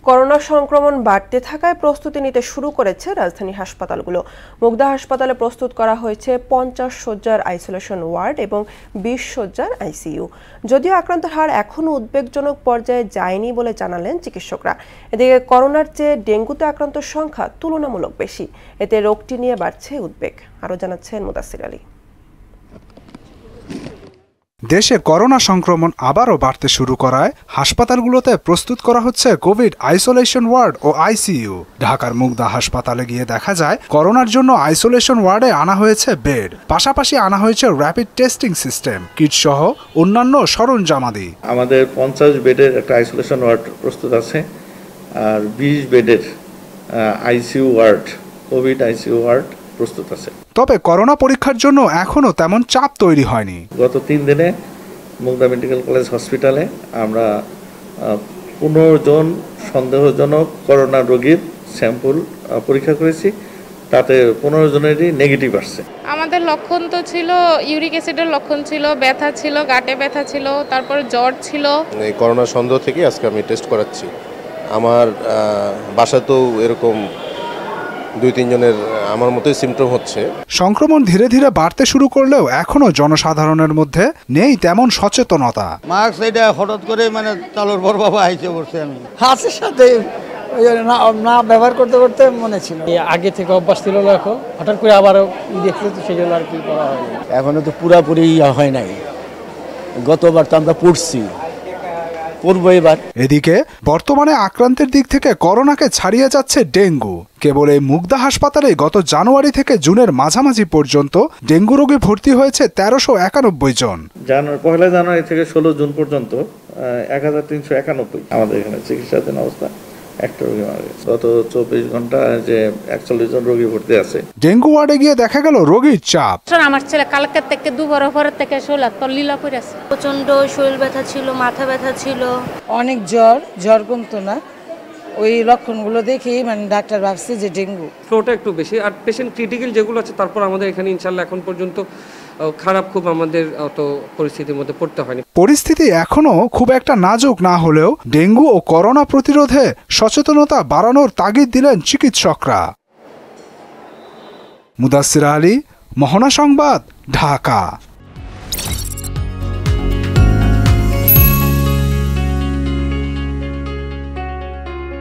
Corona সংক্রমণ বাড়তে থাকায় প্রস্তুতি নিতে শুরু করেছে রাজধানী হাসপাতালগুলো। মুগদা হাসপাতালে প্রস্তুত করা হয়েছে 50 শয্যার আইসোলেশন ওয়ার্ড এবং 20 শয্যার আইসিইউ। যদিও আক্রান্তের হার এখনও উদ্বেগজনক পর্যায়ে যায়নি বলে জানালেন চিকিৎসকরা। এদিকে করোনার চেয়ে ডেঙ্গুতে আক্রান্তের সংখ্যা তুলনামূলক বেশি, এতে রোগটি নিয়ে বাড়ছে উদ্বেগ। আরও জানাচ্ছেন মুদাসির আলী। দেশে করোনা সংক্রমণ আবারও বাড়তে শুরু করায় হাসপাতালগুলোতে প্রস্তুত করা হচ্ছে কোভিড আইসোলেশন ওয়ার্ড ও আইসিইউ। ঢাকার মুগদা হাসপাতালে গিয়ে দেখা যায় করোনার জন্য আইসোলেশন ওয়ার্ডে আনা হয়েছে বেড, পাশাপাশি আনা হয়েছে র্যাপিড টেস্টিং সিস্টেম, কিট সহ অন্যান্য সরঞ্জামাদি। আমাদের 50 বেডের একটা আইসোলেশন ওয়ার্ড প্রস্তুত আছে আর 20 বেডের ICU ward, covid ICU ward প্রস্তুত আছে। তবে করোনা পরীক্ষার জন্য এখনো তেমন চাপ তৈরি হয়নি। গত 3 দিনে মুগদা মেডিকেল কলেজ হসপিটালে আমরা 15 জন সন্দেহজনক করোনা রোগীর স্যাম্পল পরীক্ষা করেছি, তাতে 15 জনেরই নেগেটিভ আসছে। আমাদের লক্ষণ তো ছিল ইউরিক অ্যাসিডের লক্ষণ ছিল, ব্যথা ছিল, গাঁটে ব্যথা ছিল, তারপরে জ্বর ছিল। এই করোনা সন্দেহ থেকে আজকে আমি টেস্ট করাচ্ছি। আমার বাসাতেও এরকম 2-3 জনের আমার মতোই সিমটম হচ্ছে। সংক্রমণ ধীরে ধীরে বাড়তে শুরু করলেও এখনো জনসাধারণের মধ্যে নেই তেমন সচেতনতা। মাস্ক এটা হঠাৎ করে চালুর পর বাবা আইসে পড়ছে, আমি হাতের সাথে না ব্যবহার করতে করতে মনে ছিল, আগে থেকে অভ্যাস ছিল না, এখন হঠাৎ করে আবারও দেখতে তো সেই জন্য আর কি করা হয়। এখনো তো পুরাপুরি হয় নাই, গতবার তো আমরা পড়ছি, পড়বো এবার। এদিকে বর্তমানে আক্রান্তের দিক থেকে করোনাকে ছাড়িয়ে যাচ্ছে ডেঙ্গু। কেবল এই মুগদা হাসপাতালে গত জানুয়ারি থেকে জুনের মাঝামাঝি পর্যন্ত ডেঙ্গু রোগী ভর্তি হয়েছে 1391 জন। পহেলা জানুয়ারি থেকে 16 জুন পর্যন্ত 1391 আমাদের এখানে চিকিৎসাধীন অবস্থা একটা রোগী মারা গেছে। গত 24 ঘন্টা যে 41 জন রোগী ভর্তি আছে। ডেঙ্গু ওয়ার্ডে গিয়ে দেখা গেল রোগীর চাপ। আমার ছেলে কালকে থেকে দুবার পরের থেকে লীলা করে আছে, প্রচন্ড শরীর ব্যথা ছিল, মাথা ব্যথা ছিল, অনেক জ্বর কমতো না। ওই লক্ষণগুলো দেখেই ডাক্তার ভাবছে যে ডেঙ্গু। ফ্লোটা একটু বেশি, আর পেশেন্ট ক্রিটিক্যাল যেগুলো আছে তারপর আমাদের এখানে ইনশাল্লাহ এখন পর্যন্ত খারাপ খুব আমাদের অত পরিস্থিতির মধ্যে পড়তে হয়নি। পরিস্থিতি এখনো খুব একটা নাজুক না হলেও ডেঙ্গু ও করোনা প্রতিরোধে সচেতনতা বাড়ানোর তাগিদ দিলেন চিকিৎসকরা। মুদাসির আলী, মোহনা সংবাদ, ঢাকা।